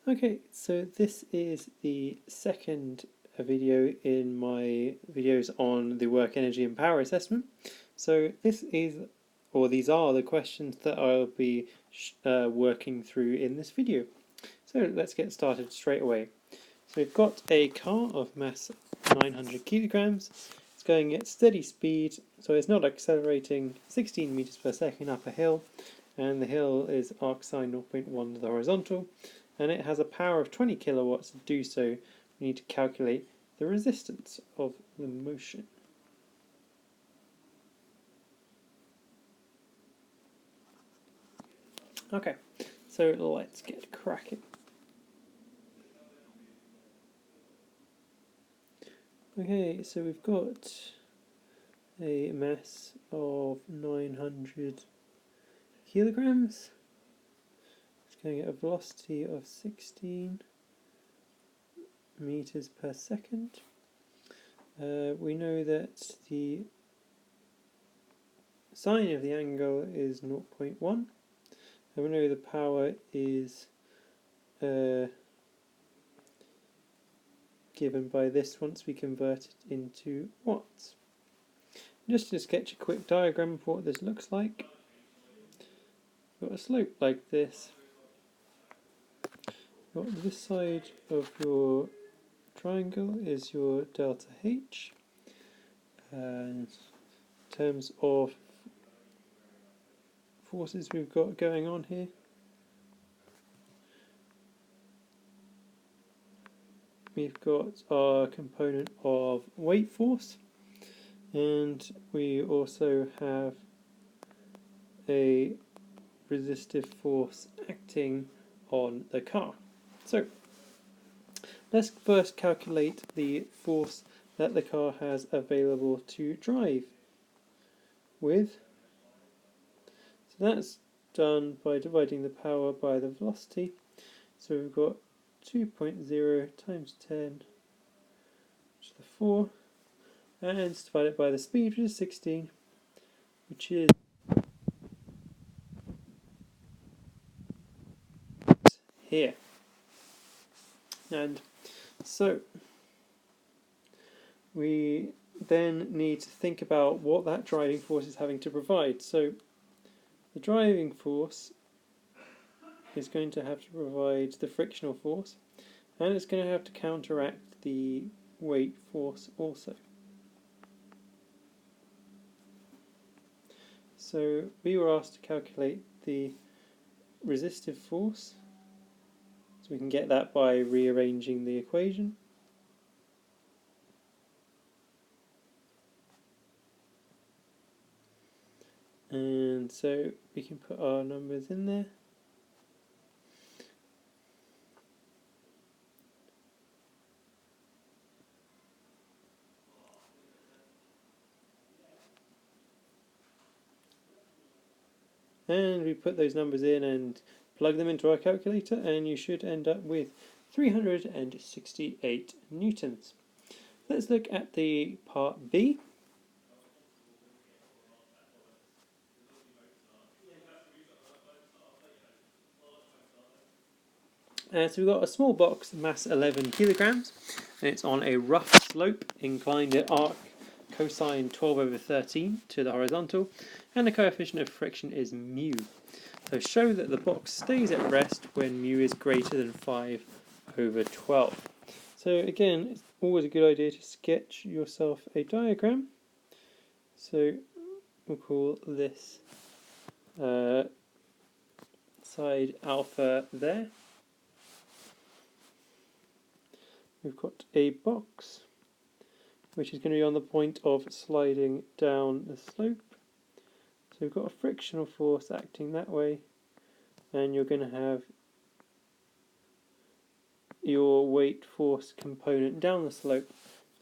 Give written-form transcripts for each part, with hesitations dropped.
Okay, so this is the second video in my videos on the work, energy and power assessment. So these are the questions that I'll be working through in this video. So let's get started straight away. So we've got a car of mass 900 kilograms. It's going at steady speed, so it's not accelerating 16 meters per second up a hill, and the hill is arcsine 0.1 to the horizontal, and it has a power of 20 kilowatts. To do so, we need to calculate the resistance of the motion. Okay, so let's get cracking. Okay, so we've got a mass of 900 kilograms. It's going at a velocity of 16 meters per second. We know that the sine of the angle is 0.1, and we know the power is given by this once we convert it into watts. Just to sketch a quick diagram of what this looks like. We've got a slope like this. Got this side of your triangle is your delta H, and in terms of forces we've got going on here, we've got our component of weight force, and we also have a resistive force acting on the car. So let's first calculate the force that the car has available to drive with. So that's done by dividing the power by the velocity. So we've got 2.0 times 10, which is the 4, and divided by the speed, which is 16, which is here. And so we then need to think about what that driving force is having to provide. So the driving force is going to have to provide the frictional force, and it's going to have to counteract the weight force also. So we were asked to calculate the resistive force, so we can get that by rearranging the equation. And so we can put our numbers in there. And we put those numbers in and plug them into our calculator, and you should end up with 368 newtons. Let's look at the part B. So we've got a small box, mass 11 kilograms, and it's on a rough slope, inclined at arc cosine 12 over 13 to the horizontal, and the coefficient of friction is mu. So show that the box stays at rest when mu is greater than 5 over 12. So again, it's always a good idea to sketch yourself a diagram. So we'll call this side alpha there. We've got a box which is going to be on the point of sliding down the slope. So we've got a frictional force acting that way, and you're going to have your weight force component down the slope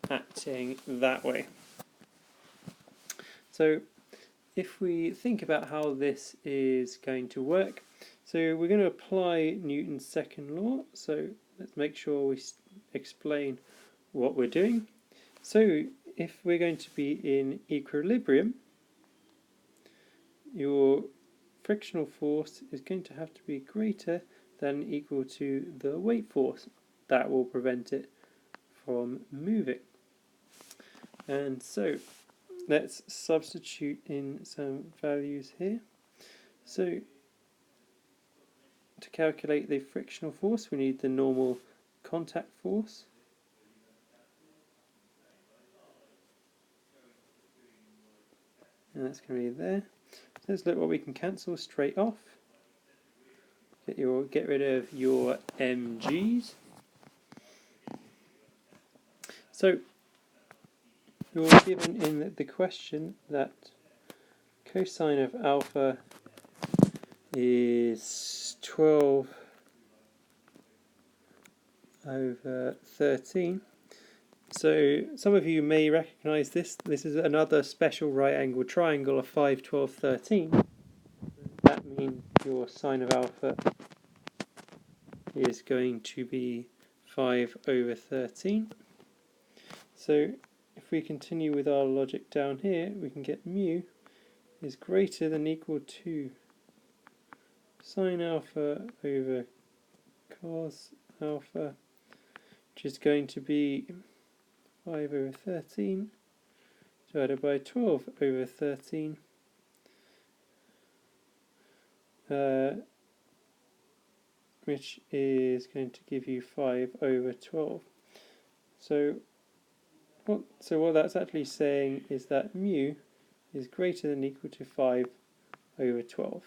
acting that way. So if we think about how this is going to work, so we're going to apply Newton's second law. So let's make sure we explain what we're doing. So if we're going to be in equilibrium, your frictional force is going to have to be greater than equal to the weight force. That will prevent it from moving. And so let's substitute in some values here. So to calculate the frictional force, we need the normal contact force. And that's going to be there. So let's look what we can cancel straight off. Get rid of your mg's. So you're given in the question that cosine of alpha is 12 over 13. So some of you may recognise this. This is another special right angled triangle of 5, 12, 13. That means your sine of alpha is going to be 5 over 13. So if we continue with our logic down here, we can get mu is greater than equal to sine alpha over cos alpha, which is going to be 5 over 13 divided by 12 over 13, which is going to give you 5 over 12. So what that's actually saying is that mu is greater than equal to 5 over 12.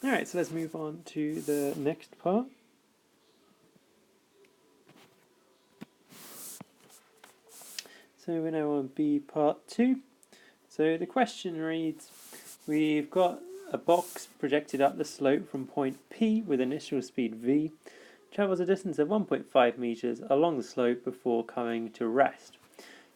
Alright, so let's move on to the next part. So we're now on B part 2. So the question reads, we've got a box projected up the slope from point P with initial speed v, travels a distance of 1.5 meters along the slope before coming to rest.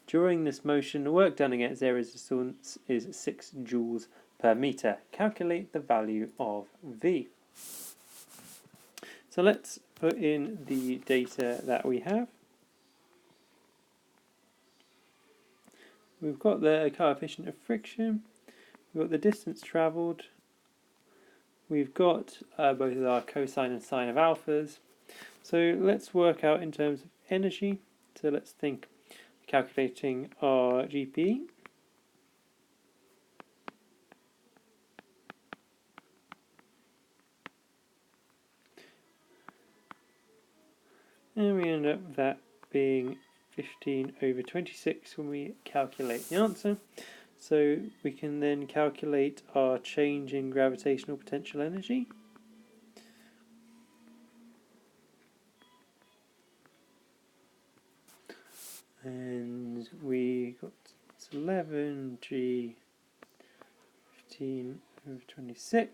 During this motion, the work done against air resistance is 6 joules per meter. Calculate the value of v. So let's put in the data that we have. We've got the coefficient of friction, we've got the distance travelled, we've got both of our cosine and sine of alphas. So let's work out in terms of energy. So let's think calculating our GPE. And we end up with that being 15 over 26 when we calculate the answer. So we can then calculate our change in gravitational potential energy. And we got 11 G 15 over 26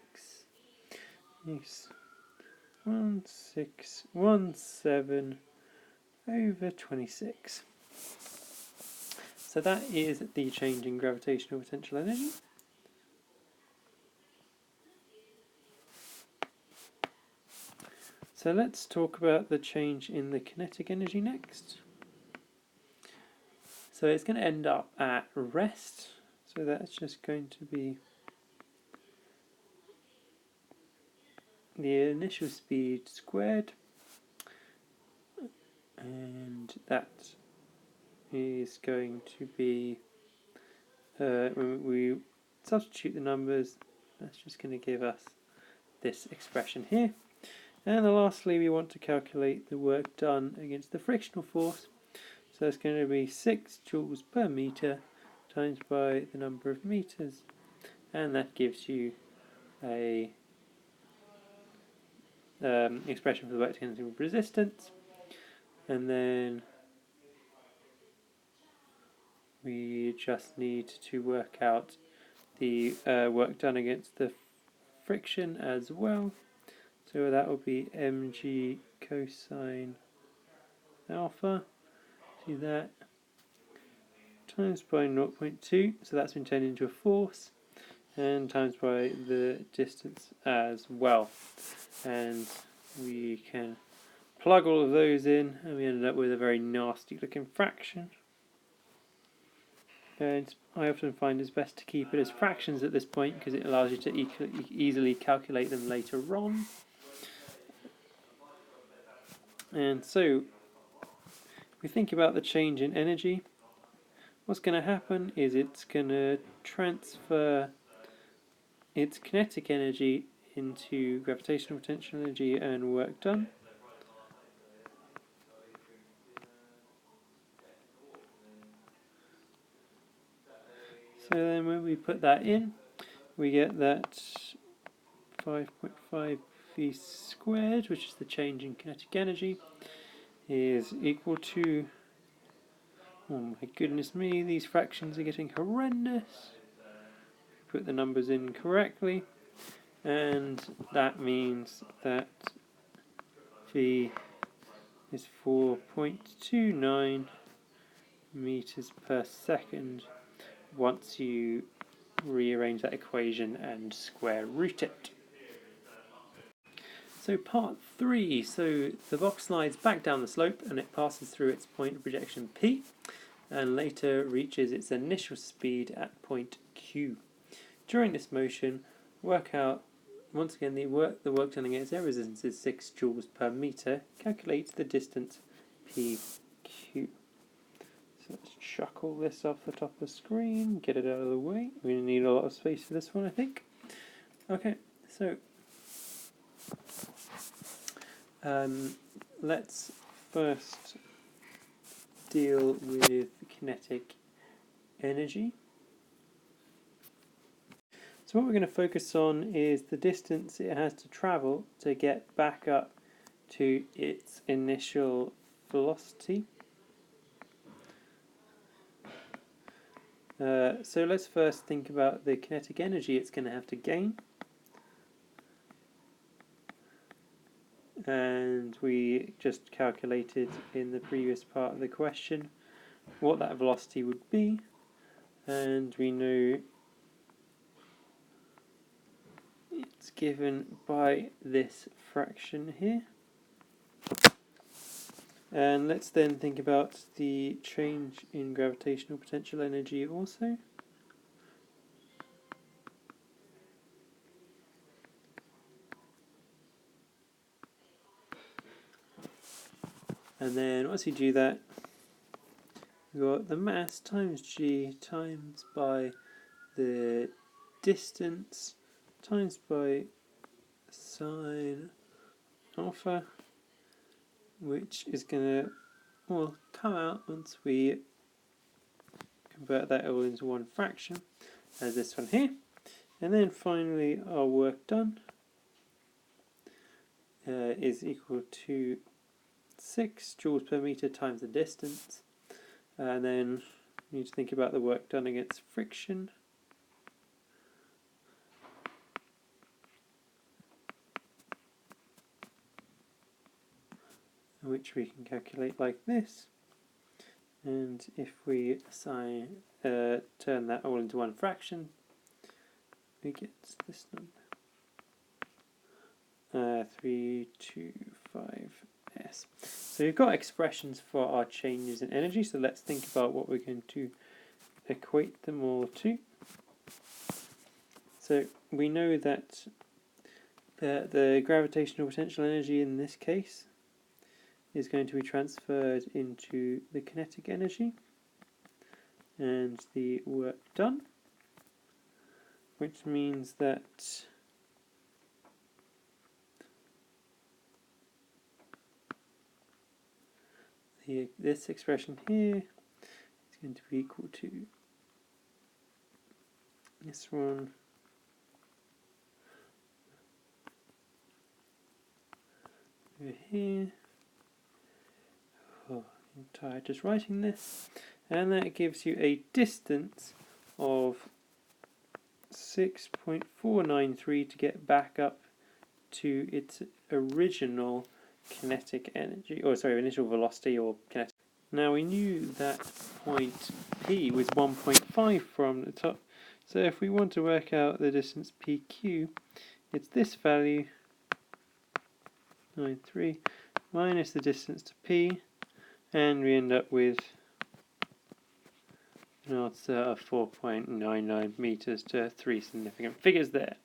is 1617 over 26. So that is the change in gravitational potential energy. So let's talk about the change in the kinetic energy next. So it's going to end up at rest. So that's just going to be the initial speed squared, and that is going to be, when we substitute the numbers, that's just going to give us this expression here. And then lastly, we want to calculate the work done against the frictional force. So it's going to be 6 joules per meter times by the number of meters, and that gives you a expression for the work done against resistance. And then we just need to work out the work done against the friction as well. So that will be mg cosine alpha, see that, times by 0.2, so that's been turned into a force, and times by the distance as well. And we can plug all of those in, and we ended up with a very nasty looking fraction. and I often find it's best to keep it as fractions at this point because it allows you to easily calculate them later on. And so, if we think about the change in energy, what's going to happen is it's going to transfer its kinetic energy into gravitational potential energy and work done. So then when we put that in, we get that 5.5 v squared, which is the change in kinetic energy, is equal to, oh my goodness me, these fractions are getting horrendous. Put the numbers in correctly, and that means that v is 4.29 meters per second once you rearrange that equation and square root it. So part 3, so the box slides back down the slope and it passes through its point of projection P and later reaches its initial speed at point Q. During this motion, work out, once again the work done against air resistance is 6 joules per meter, calculate the distance PQ. So let's chuck all this off the top of the screen, get it out of the way. We're going to need a lot of space for this one, I think. Okay, so let's first deal with kinetic energy. So what we're going to focus on is the distance it has to travel to get back up to its initial velocity. So let's first think about the kinetic energy it's going to have to gain. And we just calculated in the previous part of the question what that velocity would be, and we know it's given by this fraction here. And let's then think about the change in gravitational potential energy also. And then once you do that, we've got the mass times g times by the distance times by sine alpha, which is going to come out once we convert that all into one fraction, as this one here. And then finally our work done is equal to 6 joules per meter times the distance. And then we need to think about the work done against friction. Which we can calculate like this. And if we turn that all into one fraction, we get this number, 325s. So we've got expressions for our changes in energy, so let's think about what we're going to equate them all to. So we know that the gravitational potential energy in this case is going to be transferred into the kinetic energy and the work done, which means that this expression here is going to be equal to this one over here. Oh, I'm tired just writing this. And that gives you a distance of 6.493 to get back up to its original kinetic energy, or sorry, initial velocity or kinetic. Now we knew that point P was 1.5 from the top, so if we want to work out the distance PQ, it's this value, 93, minus the distance to P, and we end up with an answer of 4.99 meters to 3 significant figures there.